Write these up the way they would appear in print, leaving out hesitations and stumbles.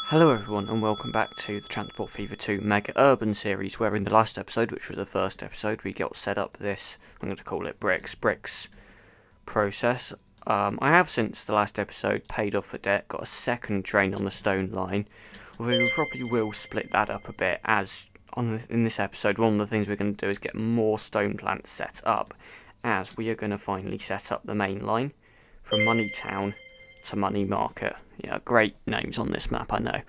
Hello everyone and welcome back to the Transport Fever 2 Mega Urban series, where in the last episode, which was the first episode, we got set up this, I'm going to call it bricks process. I have since the last episode paid off the debt, got a second train on the stone line, although we probably will split that up a bit, as in this episode one of the things we're going to do is get more stone plants set up, as we are going to finally set up the main line from Money Town to Money Market. Yeah, great names on this map, I know.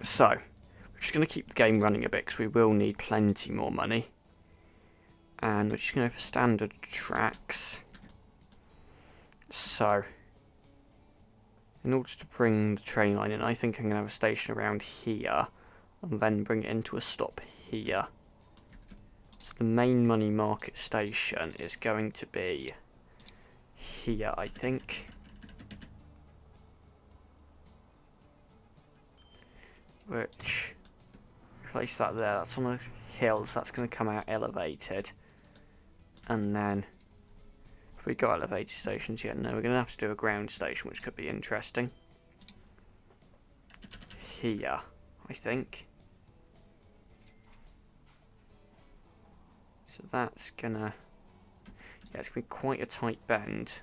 So, we're just going to keep the game running a bit because we will need plenty more money. And we're just going to go for standard tracks. So, in order to bring the train line in, I think I'm going to have a station around here and then bring it into a stop here. So the main Money Market station is going to be here, I think. Which, place that there, that's on a hill, so that's going to come out elevated. And then, if we got elevated stations yet, no, we're going to have to do a ground station, which could be interesting. Here, I think. So that's gonna, yeah, it's going to be quite a tight bend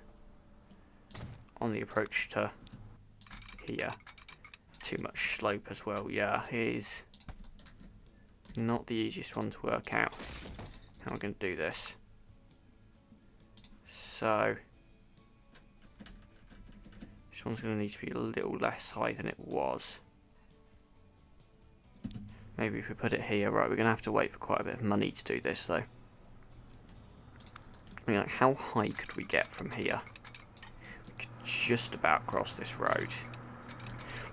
on the approach to here. Too much slope as well, yeah, it is not the easiest one to work out how we're going to do this. So, this one's going to need to be a little less high than it was. Maybe if we put it here, right, we're going to have to wait for quite a bit of money to do this though. I mean, like, how high could we get from here? We could just about cross this road.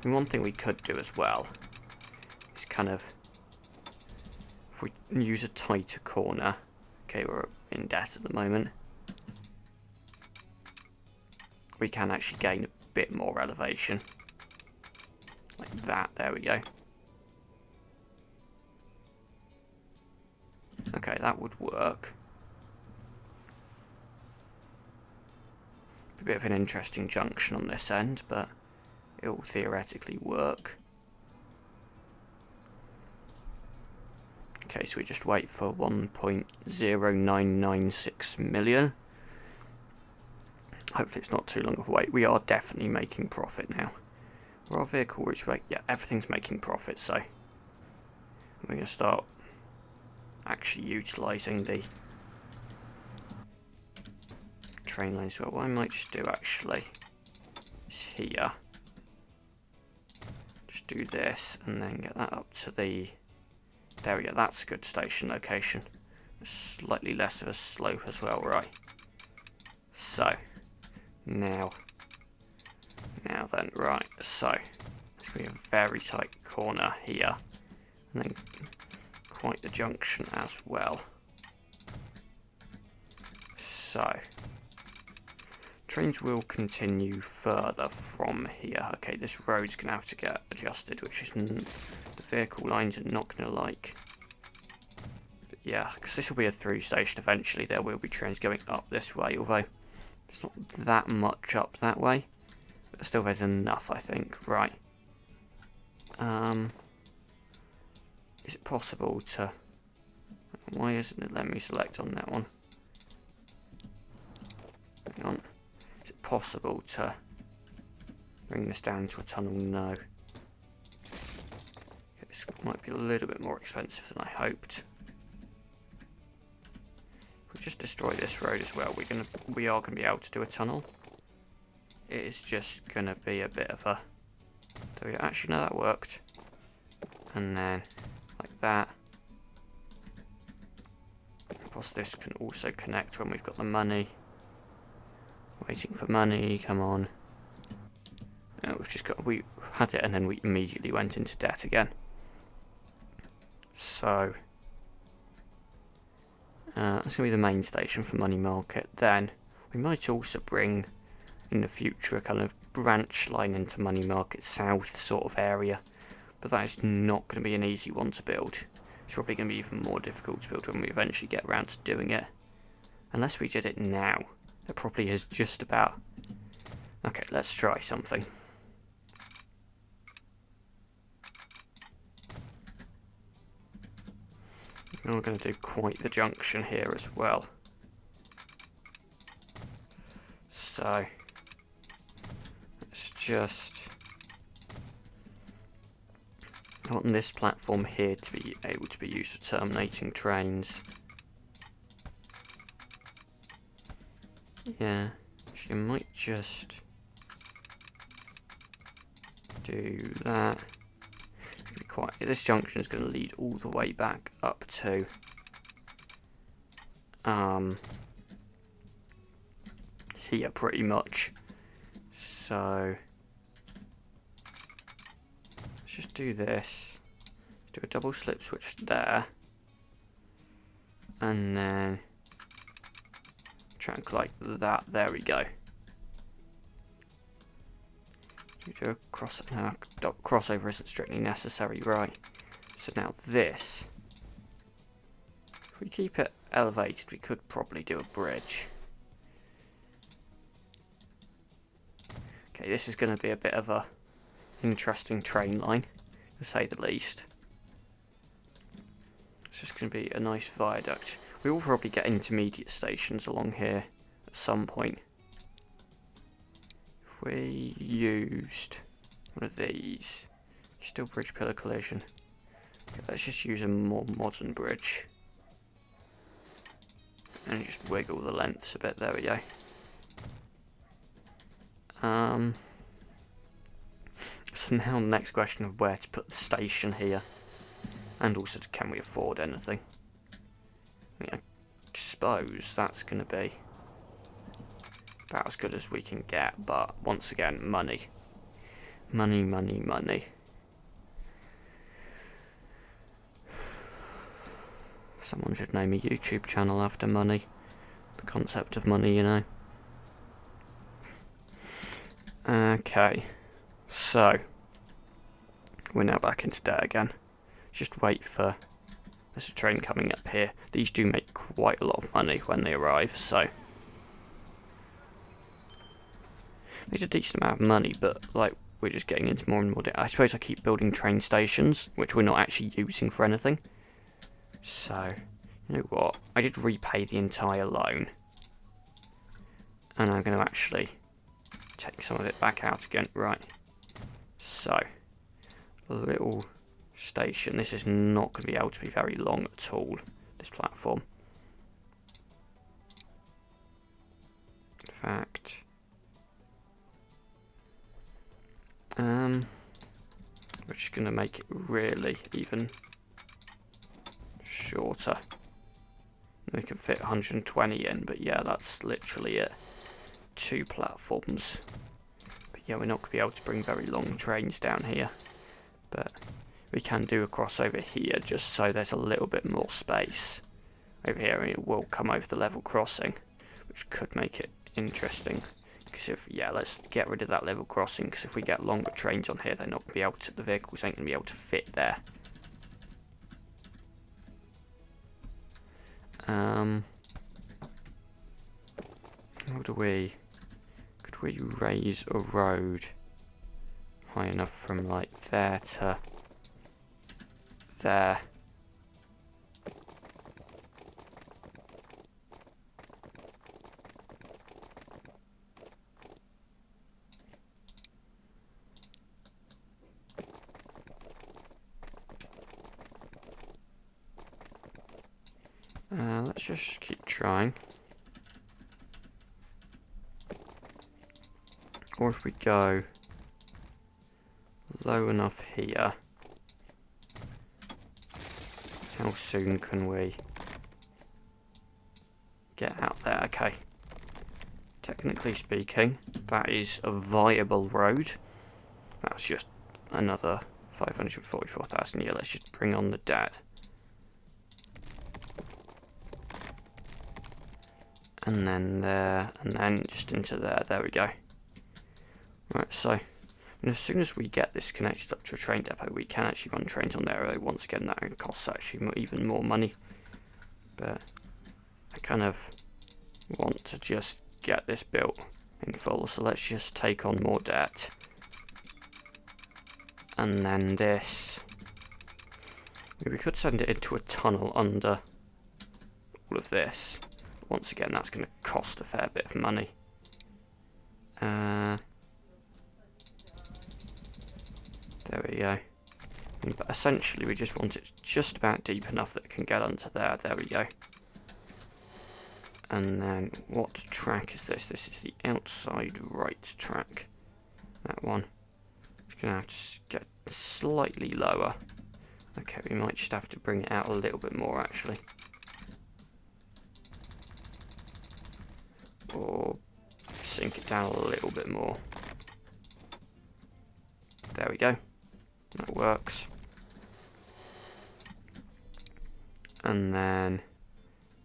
And one thing we could do as well is kind of, if we use a tighter corner, okay, we're in debt at the moment, we can actually gain a bit more elevation. Like that, there we go. Okay, that would work. A bit of an interesting junction on this end, but it will theoretically work. Okay, so we just wait for 1.0996 million. Hopefully it's not too long of a wait. We are definitely making profit now. Our vehicle reach rate, yeah, everything's making profit, so we're going to start actually utilising the train lines. So what I might just do actually is here. Just do this and then get that up to the, there we go, that's a good station location. Slightly less of a slope as well, right? So, now then, right, so it's going to be a very tight corner here, and then quite the junction as well. So, trains will continue further from here. Okay, this road's going to have to get adjusted, which is the vehicle lines are not going to like. But yeah, because this will be a through station eventually. There will be trains going up this way, although it's not that much up that way. But still there's enough, I think. Right. Is it possible to... Why isn't it letting me select on that one? Hang on. Is it possible to bring this down to a tunnel? No. Okay, this might be a little bit more expensive than I hoped. If we just destroy this road as well, we are gonna be able to do a tunnel. It is just gonna be a bit of a... Actually, no, that worked. And then, like that. Plus this can also connect when we've got the money. Waiting for money, come on. We had it and then we immediately went into debt again. So, that's going to be the main station for Money Market. Then, we might also bring, in the future, a kind of branch line into Money Market South sort of area. But that is not going to be an easy one to build. It's probably going to be even more difficult to build when we eventually get around to doing it. Unless we did it now. There probably is just about... Okay, let's try something. And we're going to do quite the junction here as well. So let's just... I want this platform here to be able to be used for terminating trains. Yeah, so you might just do that. It's going to be quite... This junction is going to lead all the way back up to... here pretty much. So... let's just do this. Do a double slip switch there. And then... track like that. There we go. Do a crossover isn't strictly necessary, right? So now this, if we keep it elevated, we could probably do a bridge. Okay, this is going to be a bit of a interesting train line, to say the least. It's just going to be a nice viaduct. We will probably get intermediate stations along here at some point. If we used one of these, still bridge pillar collision. Okay, let's just use a more modern bridge. And just wiggle the lengths a bit, there we go. So now the next question of where to put the station here. And also, can we afford anything? I mean, I suppose that's going to be about as good as we can get, but once again, money. Money, money, money. Someone should name a YouTube channel after money. The concept of money, you know. Okay, so we're now back into debt again. Just wait for... there's a train coming up here. These do make quite a lot of money when they arrive, so... It's a decent amount of money, but, like, we're just getting into more and more debt. I suppose I keep building train stations, which we're not actually using for anything. So, you know what? I did repay the entire loan. And I'm going to actually take some of it back out again. Right. So, a little station. This is not going to be able to be very long at all, this platform. In fact... we're just going to make it really even shorter. We can fit 120 in, but yeah, that's literally it. 2 platforms. But yeah, we're not going to be able to bring very long trains down here. But we can do a crossover here, just so there's a little bit more space over here, and it will come over the level crossing, which could make it interesting. Because if, yeah, let's get rid of that level crossing, because if we get longer trains on here, they're not going to be able to, the vehicles ain't going to be able to fit there. How do we, could we raise a road high enough from like there to there? Let's just keep trying. Or if we go low enough here, how soon can we get out there? Okay. Technically speaking, that is a viable road. That's just another 544,000. Yeah, let's just bring on the debt. And then there, and then just into there. There we go. Right, so as soon as we get this connected up to a train depot, we can actually run trains on there. Once again, that costs actually even more money. But I kind of want to just get this built in full, so let's just take on more debt. And then this. We could send it into a tunnel under all of this. But once again, that's going to cost a fair bit of money. There we go. But essentially, we just want it just about deep enough that it can get under there. There we go. And then, what track is this? This is the outside right track. That one. It's going to have to get slightly lower. Okay, we might just have to bring it out a little bit more, actually. Or sink it down a little bit more. There we go. That works. And then,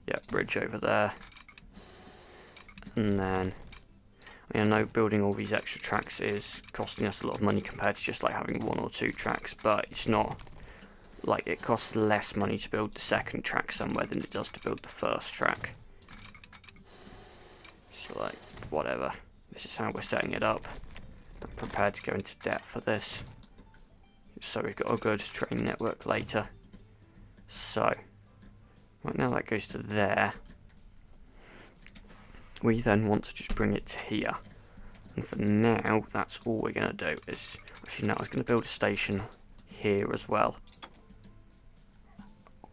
yeah, bridge over there. And then, I mean, I know building all these extra tracks is costing us a lot of money compared to just like having 1 or 2 tracks, but it's not like it costs less money to build the second track somewhere than it does to build the first track. So like, whatever. This is how we're setting it up. I'm prepared to go into debt for this. So we've got a good train network later. So, right now that goes to there. We then want to just bring it to here. And for now, that's all we're going to do. Is actually, no, I was going to build a station here as well,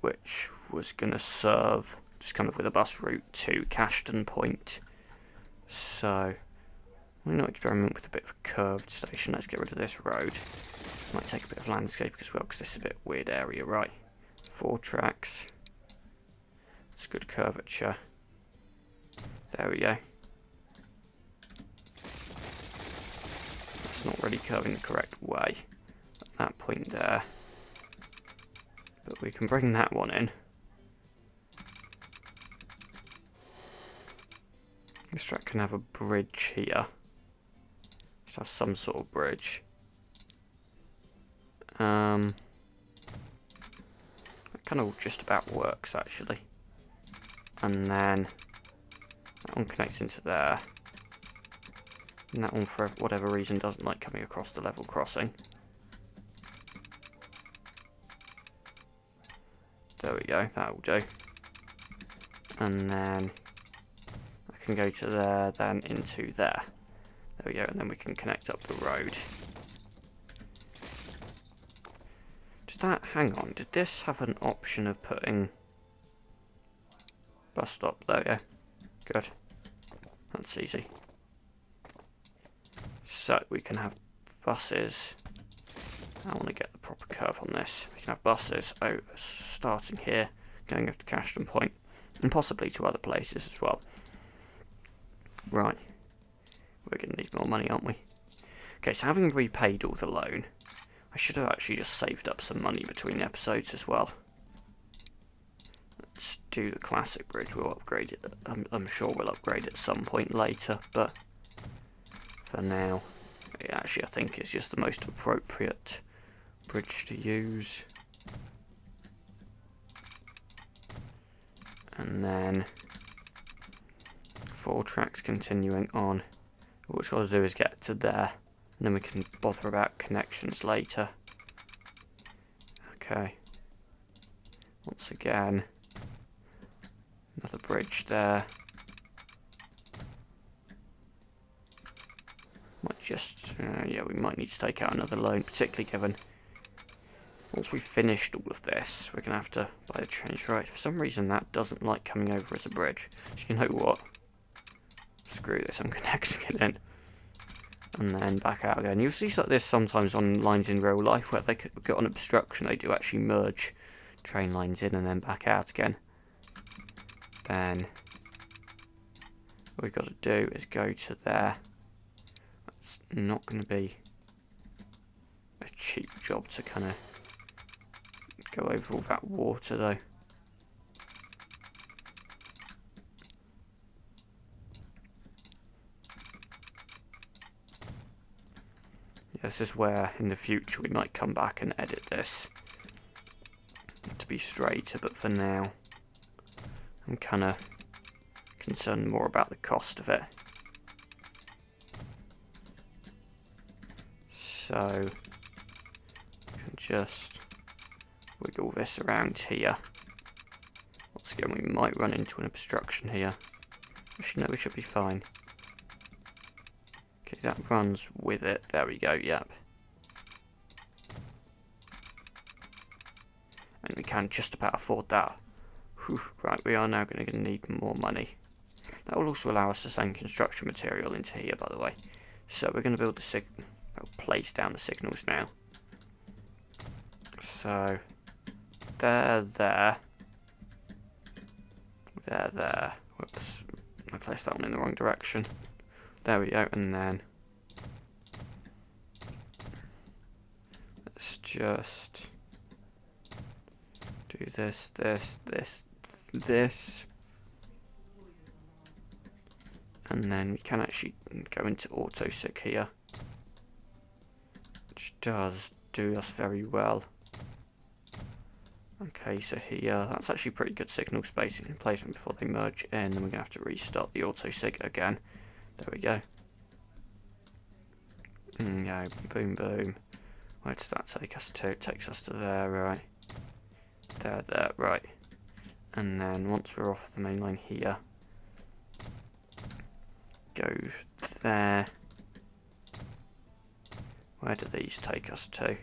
which was going to serve just kind of with a bus route to Cashton Point. So, why not experiment with a bit of a curved station? Let's get rid of this road. Might take a bit of landscape as well, because this is a bit weird area, right? 4 tracks. It's good curvature. There we go. That's not really curving the correct way at that point there. But we can bring that one in. This track can have a bridge here. Just have some sort of bridge. That kind of just about works actually. And then that one connects into there. And that one, for whatever reason, doesn't like coming across the level crossing. There we go, that'll do. And then I can go to there, then into there. There we go, and then we can connect up the road. Did that, hang on, did this have an option of putting bus stop? There we go. Good. That's easy. So we can have buses. I want to get the proper curve on this. We can have buses starting here, going over to Cashton Point, and possibly to other places as well. Right. We're going to need more money, aren't we? Okay, so having repaid all the loan, I should have actually just saved up some money between episodes as well. Let's do the classic bridge. We'll upgrade it. I'm sure we'll upgrade it at some point later, but for now, actually I think it's just the most appropriate bridge to use. And then 4 tracks continuing on. What we've got to do is get to there, and then we can bother about connections later. Okay. Once again, another bridge there. Might just, yeah, we might need to take out another loan, particularly given once we've finished all of this, we're going to have to buy the trains. Right, for some reason that doesn't like coming over as a bridge. So you know what? Screw this, I'm connecting it in. And then back out again. You'll see like this sometimes on lines in real life where they get an obstruction, they do actually merge train lines in and then back out again. Then what we've got to do is go to there. That's not going to be a cheap job to kind of go over all that water though. This is where in the future we might come back and edit this to be straighter, but for now I'm kind of concerned more about the cost of it. So I can just wiggle this around here. Once again, we might run into an obstruction here. Actually, no, we should be fine. Okay, that runs with it. There we go, yep. And we can just about afford that. Whew, right, we are now going to need more money. That will also allow us to send construction material into here, by the way. So we're going to build the place down the signals now. So there. Whoops, I placed that one in the wrong direction. There we go, and then let's just do this. And then we can actually go into autosig here, which does do us very well. Okay, so here, that's actually pretty good signal spacing and placement before they merge in. Then we're going to have to restart the autosig again. There we go. Yeah, boom, boom. Where does that take us to? It takes us to there, right? There, right. And then once we're off the main line here, go there. Where do these take us to?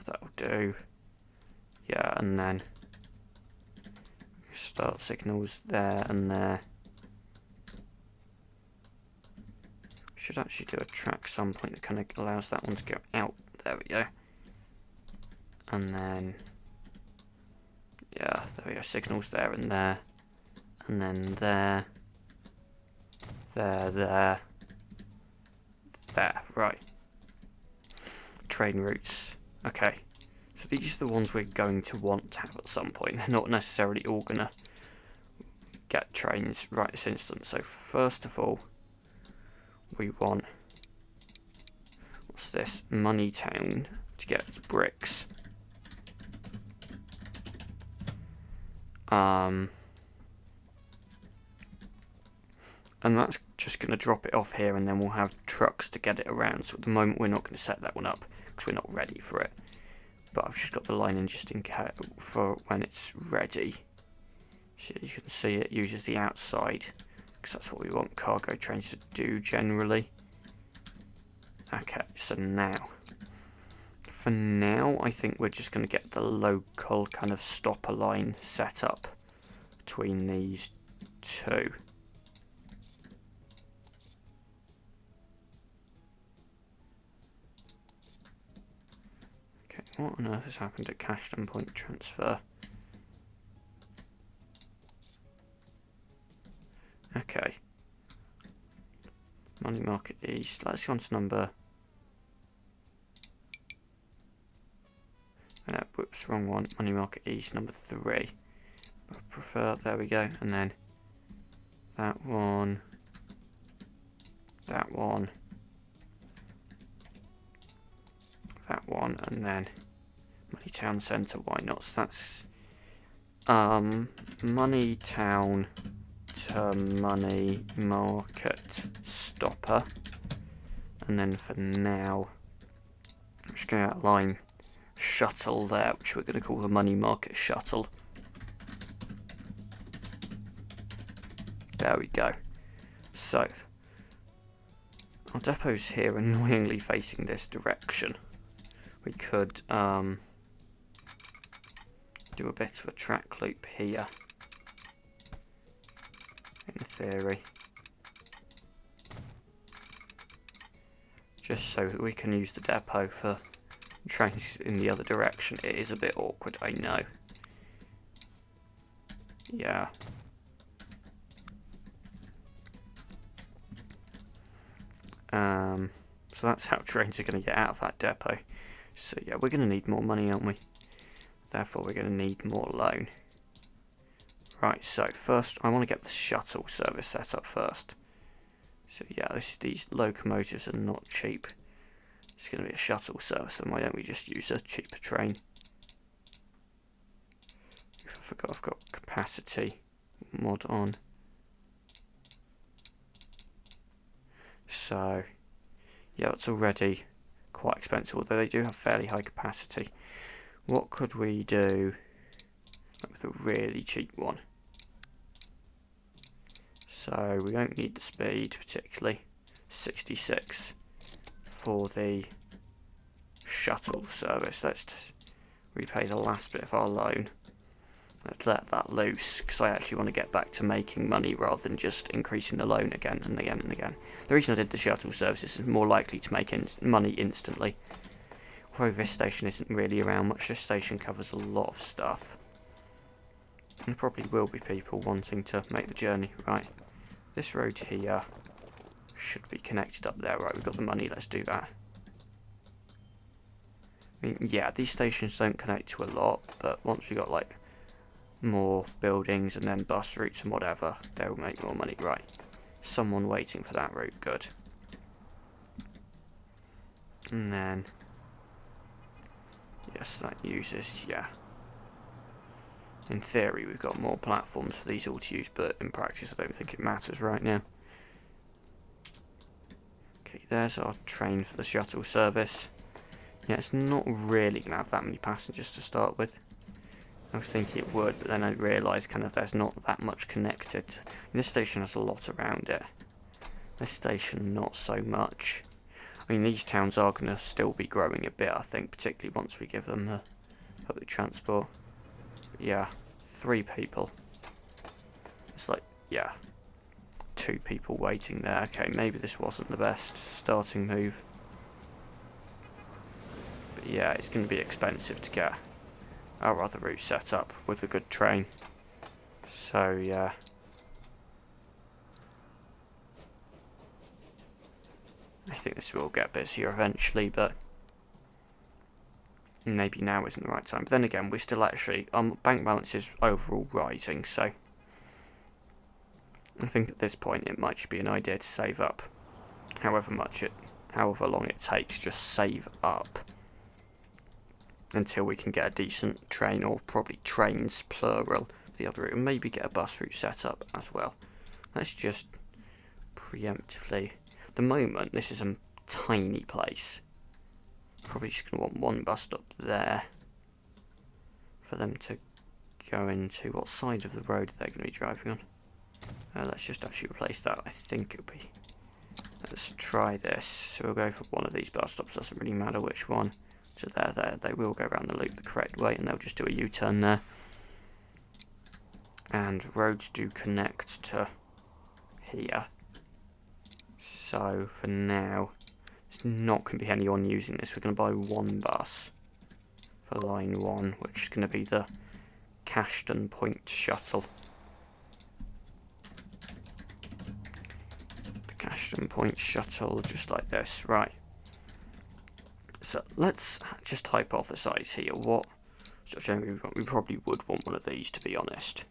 That'll do. Yeah, and then start signals there and there. We should actually do a track some point that kind of allows that one to go out. There we go. And then, yeah, there we go. Signals there and there. And then there. There. Right. Train routes. Okay. So these are the ones we're going to want to have at some point. They're not necessarily all going to get trains right this instant. So first of all, we want, what's this? Money Town to get its bricks. And that's just going to drop it off here, and then we'll have trucks to get it around. So at the moment we're not going to set that one up because we're not ready for it. But I've just got the line in just in case for when it's ready. So you can see it uses the outside because that's what we want cargo trains to do generally. Okay, so now, for now, I think we're just going to get the local kind of stopper line set up between these two. Okay, what on earth has happened at Cashton Point Transfer? Okay. Money Market East. Let's go on to number. Whoops, wrong one. Money Market East, number 3. I prefer. There we go. And then that one. That one. That one. And then Money Town Centre. Why not? So that's Money Town to Money Market Stopper. And then for now, I'm just going to outline shuttle there, which we're going to call the Money Market Shuttle. There we go. So, our depot's here, annoyingly facing this direction. We could do a bit of a track loop here, in theory. Just so that we can use the depot for trains in the other direction. It is a bit awkward, I know. Yeah. So that's how trains are going to get out of that depot. So yeah, we're going to need more money, aren't we? Therefore, we're going to need more loan. Right, so first, I want to get the shuttle service set up first. So yeah, these locomotives are not cheap. It's going to be a shuttle service, then why don't we just use a cheaper train? I forgot I've got capacity mod on. So, yeah, it's already quite expensive, although they do have fairly high capacity. What could we do with a really cheap one? So we don't need the speed particularly. 66 for the shuttle service. Let's repay the last bit of our loan. Let's let that loose, because I actually want to get back to making money rather than just increasing the loan again and again and again. The reason I did the shuttle service is more likely to make money instantly. Although this station isn't really around much, this station covers a lot of stuff. There probably will be people wanting to make the journey. Right, this road here should be connected up there. Right, we've got the money, let's do that. I mean, yeah, these stations don't connect to a lot, but once we've got like more buildings and then bus routes and whatever, they'll make more money. Right, someone waiting for that route, good. And then, yes, that uses, yeah. In theory, we've got more platforms for these all to use, but in practice, I don't think it matters right now. Okay, there's our train for the shuttle service. Yeah, it's not really going to have that many passengers to start with. I was thinking it would, but then I realised kind of there's not that much connected. And this station has a lot around it. This station, not so much. I mean, these towns are going to still be growing a bit, I think, particularly once we give them the public transport. But yeah, 3 people. It's like, yeah, 2 people waiting there. Okay, maybe this wasn't the best starting move. But yeah, it's going to be expensive to get our other route set up with a good train. So yeah. I think this will get busier eventually, but maybe now isn't the right time. But then again, we're still actually, bank balance is overall rising, so I think at this point it might just be an idea to save up. However long it takes, just save up until we can get a decent train, or probably trains plural, the other route, and maybe get a bus route set up as well. Let's just preemptively. At the moment, this is a tiny place. Probably just going to want one bus stop there for them to go into. What side of the road are they going to be driving on? Let's just actually replace that. I think it'll be. Let's try this. So we'll go for one of these bus stops. Doesn't really matter which one. So there. They will go around the loop the correct way, and they'll just do a U-turn there. And roads do connect to here. So for now, there's not going to be anyone using this. We're going to buy one bus for line 1, which is going to be the Cashton Point shuttle. The Cashton Point shuttle, just like this, right. So let's just hypothesize here what sort of we probably would want one of these, to be honest.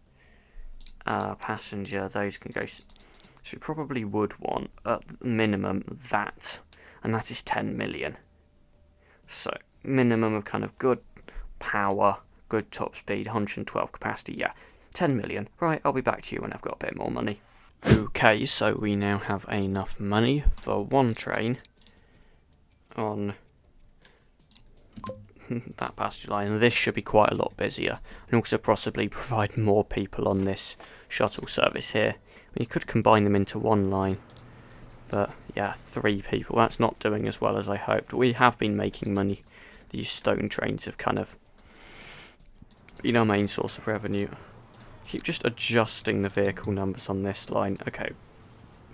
Passenger, those can go. So we probably would want at minimum that, and that is 10 million. So minimum of kind of good power, good top speed, 112 capacity. Yeah, 10 million. Right, I'll be back to you when I've got a bit more money. Okay, so we now have enough money for one train on that passenger line, and this should be quite a lot busier, and also possibly provide more people on this shuttle service here. I mean, you could combine them into one line, but yeah, 3 people, that's not doing as well as I hoped. We have been making money. These stone trains have kind of been our main source of revenue. Keep just adjusting the vehicle numbers on this line. Okay,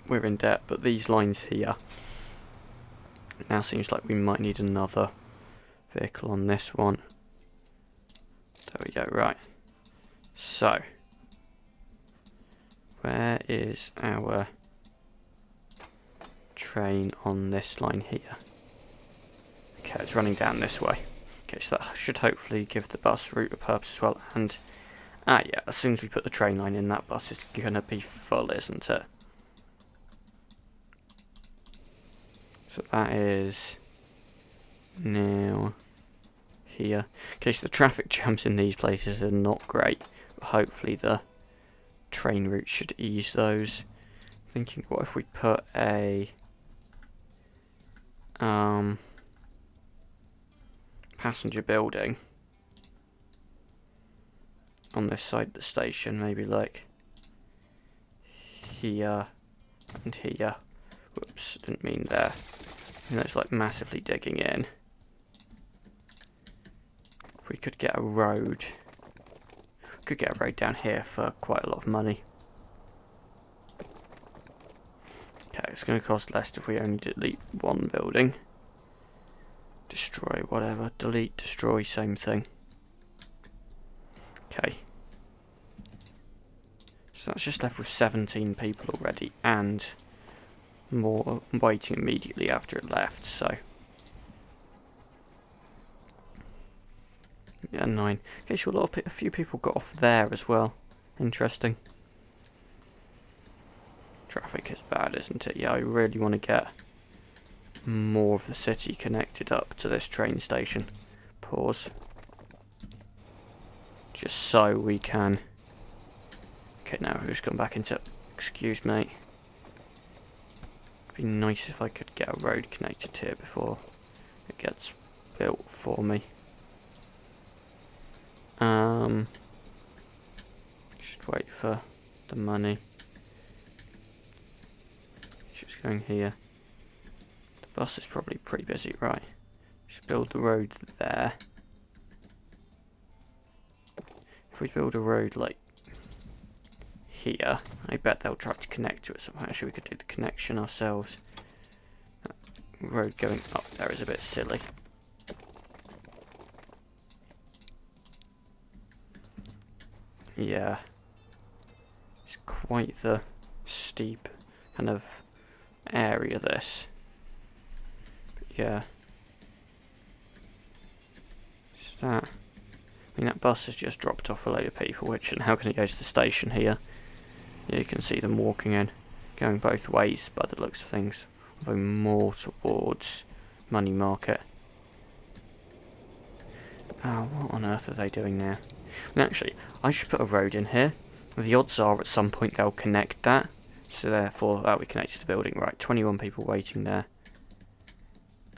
we're in debt, but these lines here, it now seems like we might need another vehicle on this one. There we go, right. So, where is our train on this line here? Okay, it's running down this way. Okay, so that should hopefully give the bus route a purpose as well. And, yeah, as soon as we put the train line in, that bus is going to be full, isn't it? So that is now here. Okay, so the traffic jams in these places are not great, but hopefully the train route should ease those. Thinking, what if we put a passenger building on this side of the station, maybe like here and here. Whoops, didn't mean there. And that's like massively digging in. If we could get a road, we could get a road down here for quite a lot of money. Okay, it's going to cost less if we only delete one building. Destroy, whatever. Delete, destroy, same thing. Okay. So that's just left with 17 people already, and more waiting immediately after it left, so. Yeah, 9. Okay, so a few people got off there as well. Interesting. Traffic is bad, isn't it? Yeah, I really want to get more of the city connected up to this train station. Pause. Just so we can... Okay, now we've just gone back into... Excuse me. It'd be nice if I could get a road connected here before it gets built for me. Just wait for the money. Just going here. The bus is probably pretty busy, right? Just build the road there. If we build a road like here, I bet they'll try to connect to it somehow. Actually, we could do the connection ourselves. That road going up there is a bit silly. Yeah. It's quite the steep kind of area, this. But yeah. Is that... I mean, that bus has just dropped off a load of people, which, and how can it go to the station here? Yeah, you can see them walking in, going both ways by the looks of things, although more towards Money Market. Oh, what on earth are they doing now? And actually, I should put a road in here. The odds are at some point they'll connect that, so therefore that'll be connected to the building. Right, 21 people waiting there.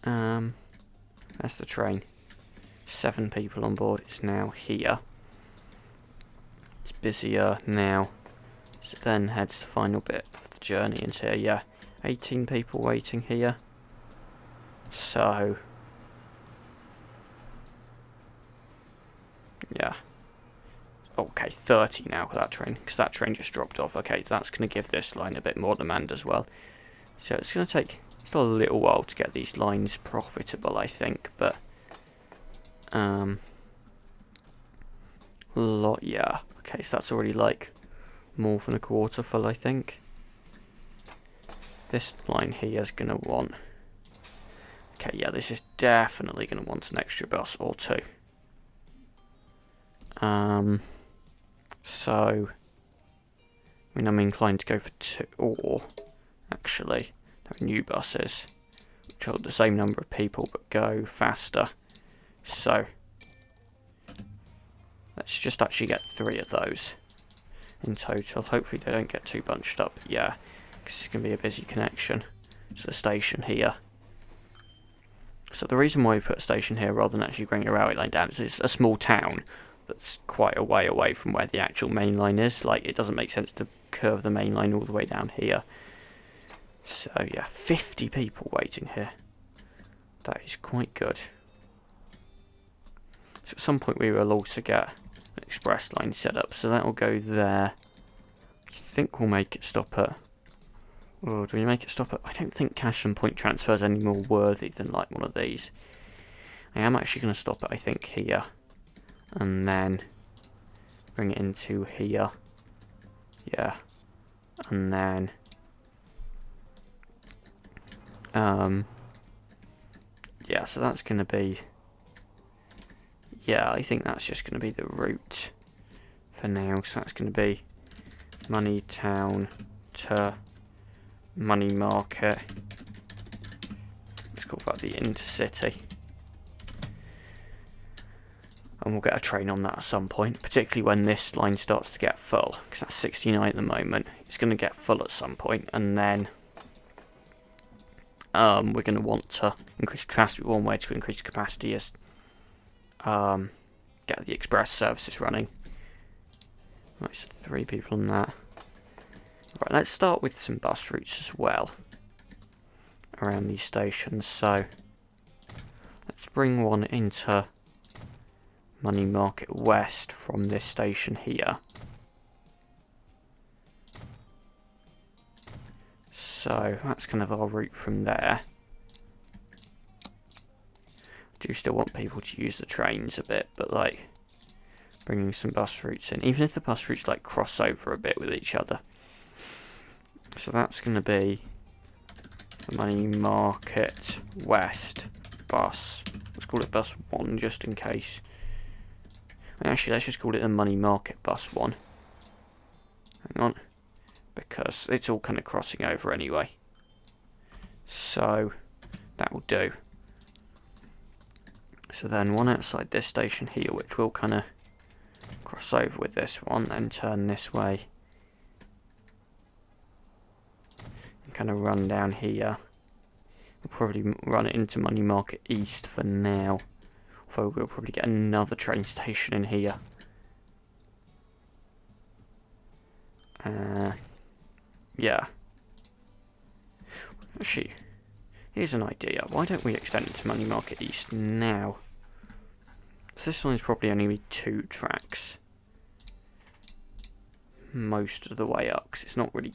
That's the train. 7 people on board. It's now here. It's busier now. So then heads the final bit of the journey into here. Yeah, 18 people waiting here. So, yeah. Okay, 30 now for that train, because that train just dropped off. Okay, so that's going to give this line a bit more demand as well. So it's going to take still a little while to get these lines profitable, I think, but yeah. Okay, so that's already like more than a quarter full, I think. This line here is going to want... Okay, yeah, this is definitely going to want an extra bus or two. So, I mean, I'm inclined to go for 2, or actually, there are new buses which hold the same number of people but go faster. So, let's just actually get 3 of those in total. Hopefully they don't get too bunched up. Yeah, because it's going to be a busy connection to the station here. So the reason why we put a station here rather than actually bringing a railway line down is it's a small town that's quite a way away from where the actual main line is. Like, it doesn't make sense to curve the main line all the way down here. So yeah, 50 people waiting here. That is quite good. So at some point we will also get an express line set up, so that will go there. I think we'll make it stop at... Oh, do we make it stop at... I don't think cash and point transfer is any more worthy than like one of these. I am actually going to stop it, I think, here. And then bring it into here. Yeah. And then... yeah, so that's going to be... Yeah, I think that's just going to be the route for now. So that's going to be Money Town to Money Market. Let's call that the Intercity. And we'll get a train on that at some point, particularly when this line starts to get full, because that's 69 at the moment. It's going to get full at some point, and then we're going to want to increase capacity. One way to increase capacity is get the express services running. Right, so 3 people on that. Right, let's start with some bus routes as well around these stations. So let's bring one into Money Market West from this station here. So that's kind of our route from there. I do still want people to use the trains a bit, but like bringing some bus routes in, even if the bus routes like cross over a bit with each other. So that's going to be the Money Market West bus. Let's call it bus 1 just in case. Actually, let's just call it the Money Market bus 1. Hang on. Because it's all kind of crossing over anyway. So that will do. So then one outside this station here, which will kind of cross over with this one and turn this way. And kind of run down here. We'll probably run it into Money Market East for now. Although we'll probably get another train station in here. Yeah. Actually, here's an idea. Why don't we extend it to Money Market East now? So this line's probably only be 2 tracks. Most of the way up, because it's not really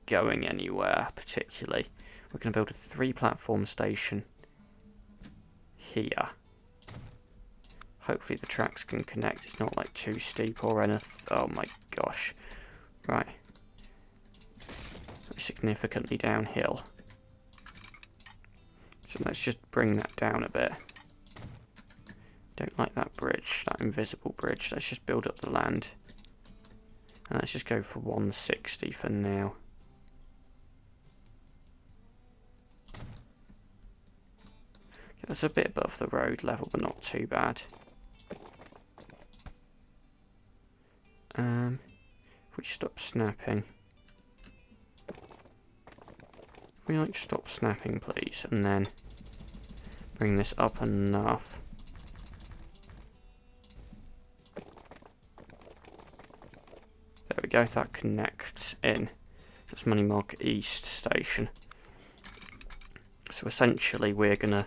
going anywhere particularly. We're going to build a 3-platform station here. Hopefully the tracks can connect. It's not like too steep or anything. Oh my gosh. Right. Significantly downhill. So let's just bring that down a bit. Don't like that bridge, that invisible bridge. Let's just build up the land. And let's just go for 160 for now. Okay, that's a bit above the road level, but not too bad. If we stop snapping. We like stop snapping, please, and then bring this up enough. There we go, that connects in. That's Money Market East station. So essentially we're going to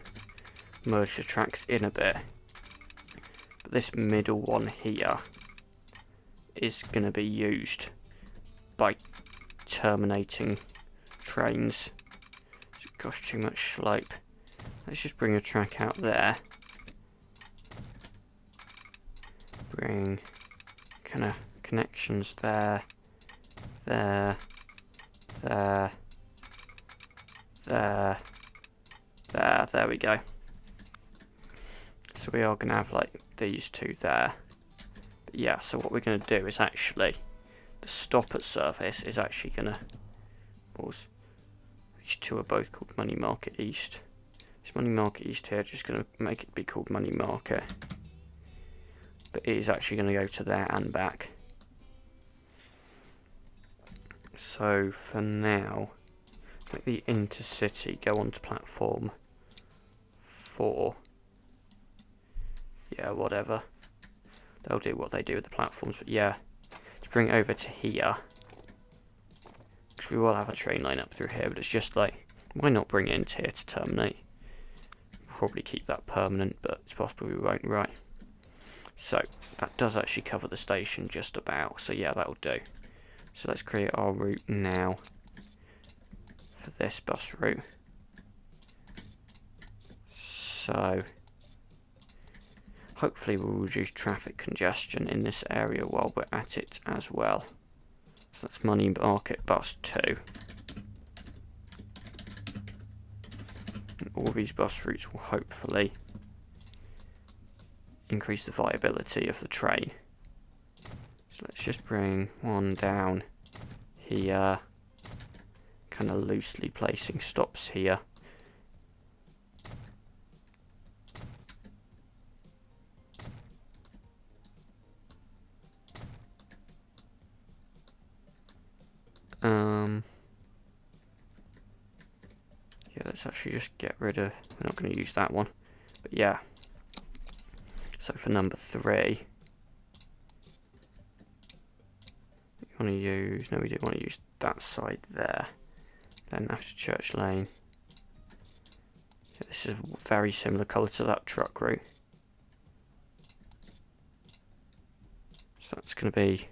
merge the tracks in a bit. But this middle one here is going to be used by terminating trains. Gosh, too much slope. Let's just bring a track out there. Bring kind of connections there, there, there, there, there we go. So we are going to have like these 2 there. But yeah, so what we're going to do is actually, the stop at surface is actually going to pause. These 2 are both called Money Market East. This Money Market East here, just going to make it be called Money Market. But it is actually going to go to there and back. So for now, let the intercity go onto platform 4. Yeah, whatever. They'll do what they do with the platforms, but yeah. To bring it over to here. Because we will have a train line up through here, but it's just like, why not bring it into here to terminate? Probably keep that permanent, but it's possible we won't, right. So, that does actually cover the station just about, so yeah, that'll do. So let's create our route now for this bus route. So, hopefully we'll reduce traffic congestion in this area while we're at it as well. So that's Money Market Bus 2. And all these bus routes will hopefully increase the viability of the train. So let's just bring one down here, kind of loosely placing stops here. Yeah, let's actually just get rid of, we're not going to use that one, but yeah. So for number 3, we want to use, no we do want to use that side there. Then after Church Lane. Yeah, this is a very similar colour to that truck route. So that's going to be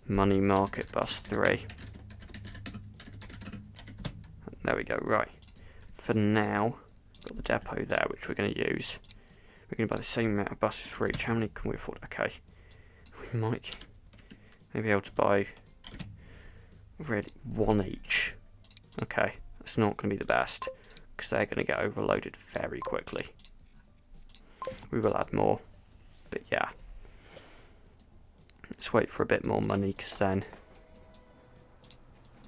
Money Market Bus 3. There we go, right. For now, got the depot there, which we're going to use. We're going to buy the same amount of buses for each. How many can we afford? Okay. We might maybe be able to buy really 1 each. Okay, that's not going to be the best, because they're going to get overloaded very quickly. We will add more, but yeah. Let's wait for a bit more money, because then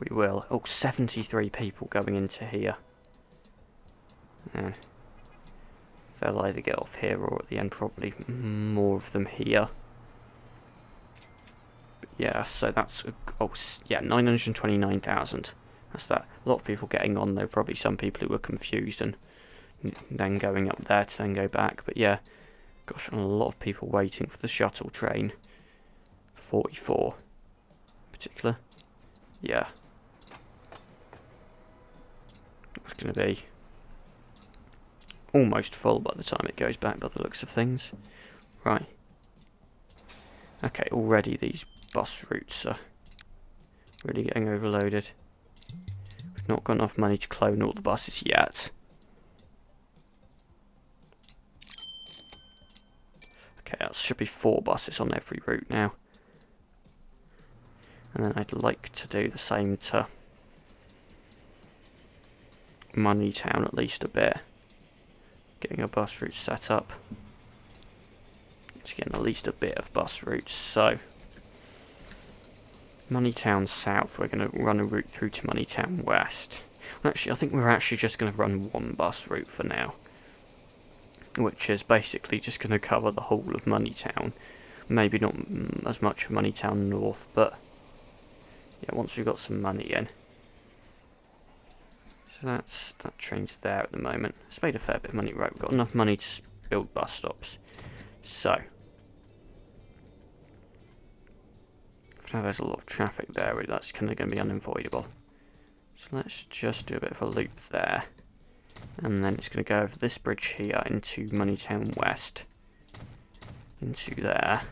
we will. Oh, 73 people going into here. And they'll either get off here or at the end probably more of them here. But yeah, so that's, oh yeah, 929,000. That's that. A lot of people getting on though, probably some people who were confused and then going up there to then go back. But yeah, gosh, a lot of people waiting for the shuttle train. 44 in particular. Yeah. It's going to be almost full by the time it goes back by the looks of things. Right. Okay, already these bus routes are really getting overloaded. We've not got enough money to clone all the buses yet. Okay, that should be 4 buses on every route now. And then I'd like to do the same to Moneytown at least a bit. Getting a bus route set up. It's getting at least a bit of bus routes. So, Moneytown South, we're going to run a route through to Moneytown West. Well, actually, I think we're actually just going to run 1 bus route for now. Which is basically just going to cover the whole of Moneytown. Maybe not as much of Moneytown North, but yeah, once we've got some money in. So that train's there at the moment. It's made a fair bit of money. Right, we've got enough money to build bus stops. So, now there's a lot of traffic there, that's kind of going to be unavoidable. So let's just do a bit of a loop there. And then it's going to go over this bridge here into Moneytown West. Into there.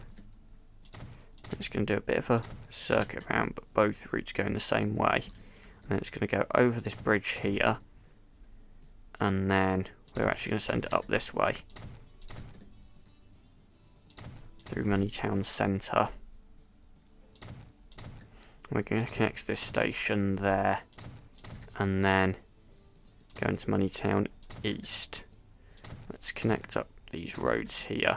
It's going to do a bit of a circuit round, but both routes going the same way. And it's going to go over this bridge here. And then we're actually going to send it up this way. Through Moneytown Centre. We're going to connect this station there. And then go into Moneytown East. Let's connect up these roads here.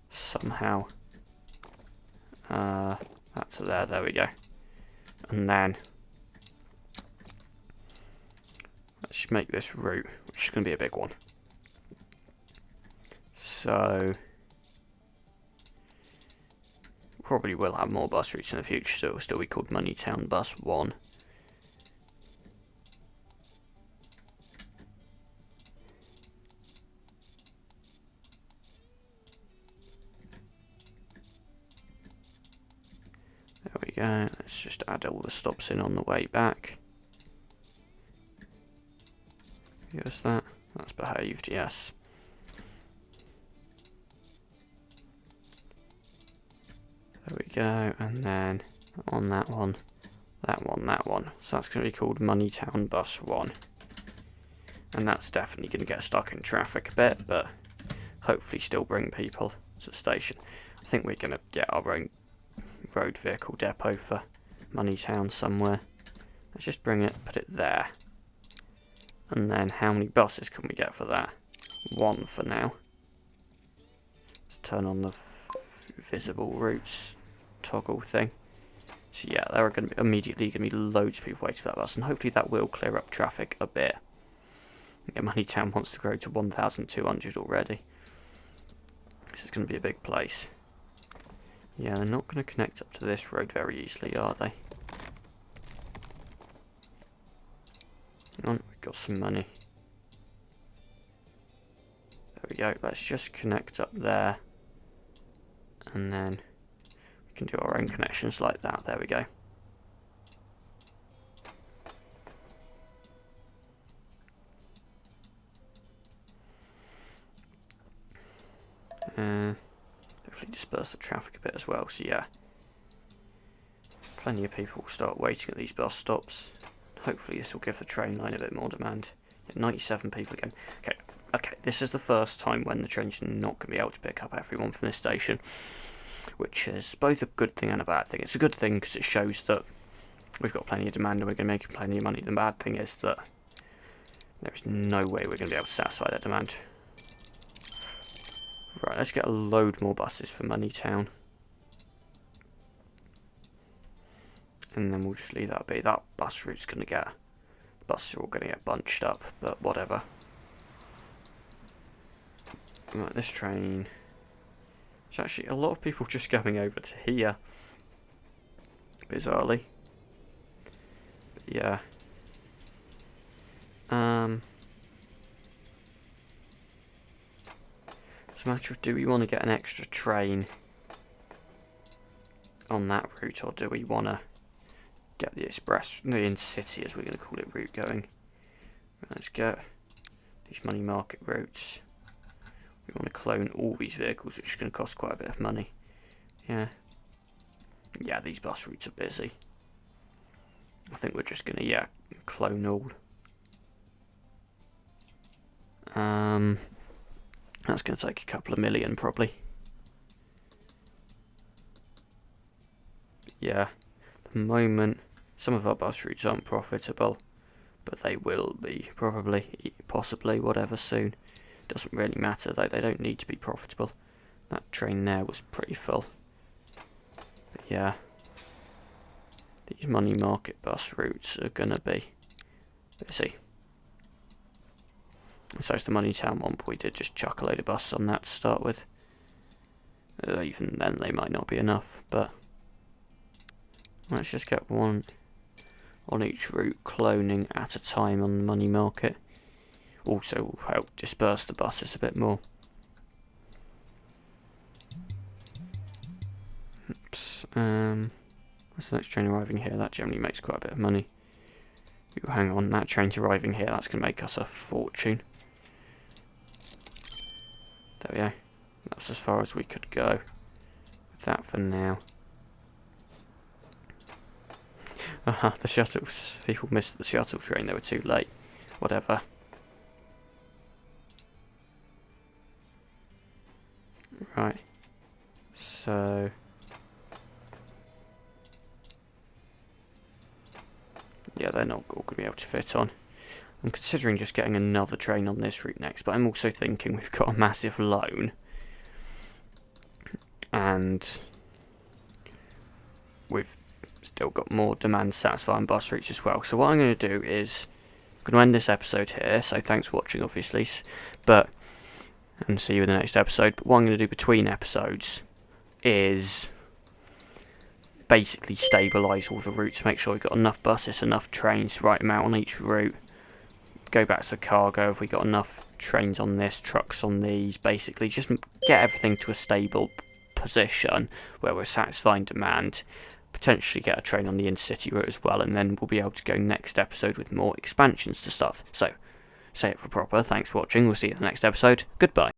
Somehow. That's there we go. And then let's make this route, which is going to be a big one. So probably will have more bus routes in the future, so it will still be called Moneytown Bus 1. There we go, let's just add all the stops in on the way back. Here's that, that's behaved, yes. There we go, and then on that one, that one, that one. So that's going to be called Moneytown Bus 1. And that's definitely going to get stuck in traffic a bit, but hopefully still bring people to the station. I think we're going to get our own road vehicle depot for Moneytown somewhere. Let's just bring it, put it there. And then how many buses can we get for that? 1 for now. Let's turn on the visible routes toggle thing. So yeah, there are going to be immediately going to be loads of people waiting for that bus, and hopefully that will clear up traffic a bit. Yeah, Moneytown wants to grow to 1,200 already. This is going to be a big place. Yeah, they're not going to connect up to this road very easily, are they? Hang on, we've got some money. There we go. Let's just connect up there. And then we can do our own connections like that. There we go. Hopefully disperse the traffic a bit as well. So yeah, plenty of people will start waiting at these bus stops. Hopefully this will give the train line a bit more demand. Yeah, 97 people again. Okay, this is the first time when the train's not going to be able to pick up everyone from this station, which is both a good thing and a bad thing. It's a good thing because it shows that we've got plenty of demand and we're going to make plenty of money. The bad thing is that there's no way we're going to be able to satisfy that demand. Right, let's get a load more buses for Moneytown. And then we'll just leave that be. That bus route's going to get... Buses are all going to get bunched up, but whatever. Right, this train... There's actually a lot of people just going over to here. Bizarrely. But yeah. It's a matter of, do we want to get an extra train on that route, or do we want to get the express, the in-city as we're going to call it, route going? Let's get these money market routes. We want to clone all these vehicles, which is going to cost quite a bit of money. Yeah, these bus routes are busy. I think we're just going to, clone all. That's going to take a couple of million, probably. Yeah, at the moment, some of our bus routes aren't profitable, but they will be, probably, possibly, whatever, soon. Doesn't really matter, though, they don't need to be profitable. That train there was pretty full. But yeah, these money market bus routes are going to be busy. So it's the Moneytown one, but we did just chuck a load of buses on that to start with. Even then they might not be enough, but let's just get one on each route, cloning at a time on the money market. Also will help disperse the buses a bit more. Oops, what's the next train arriving here? That generally makes quite a bit of money. Ooh, hang on, that train's arriving here, that's going to make us a fortune. There we go. That's as far as we could go with that for now. The shuttles. People missed the shuttle train, they were too late. Whatever. Right. So... yeah, they're not all going to be able to fit on. I'm considering just getting another train on this route next, but I'm also thinking we've got a massive loan. And we've still got more demand satisfying bus routes as well. So what I'm going to do is, I'm going to end this episode here, so thanks for watching obviously, and see you in the next episode. But what I'm going to do between episodes is basically stabilise all the routes, make sure we've got enough buses, enough trains, the right amount on each route. Go back to the cargo, if we got enough trains on this, trucks on these, basically just get everything to a stable position where we're satisfying demand, potentially get a train on the in-city route as well, and then we'll be able to go next episode with more expansions to stuff. So, say it for proper, thanks for watching, we'll see you in the next episode, goodbye.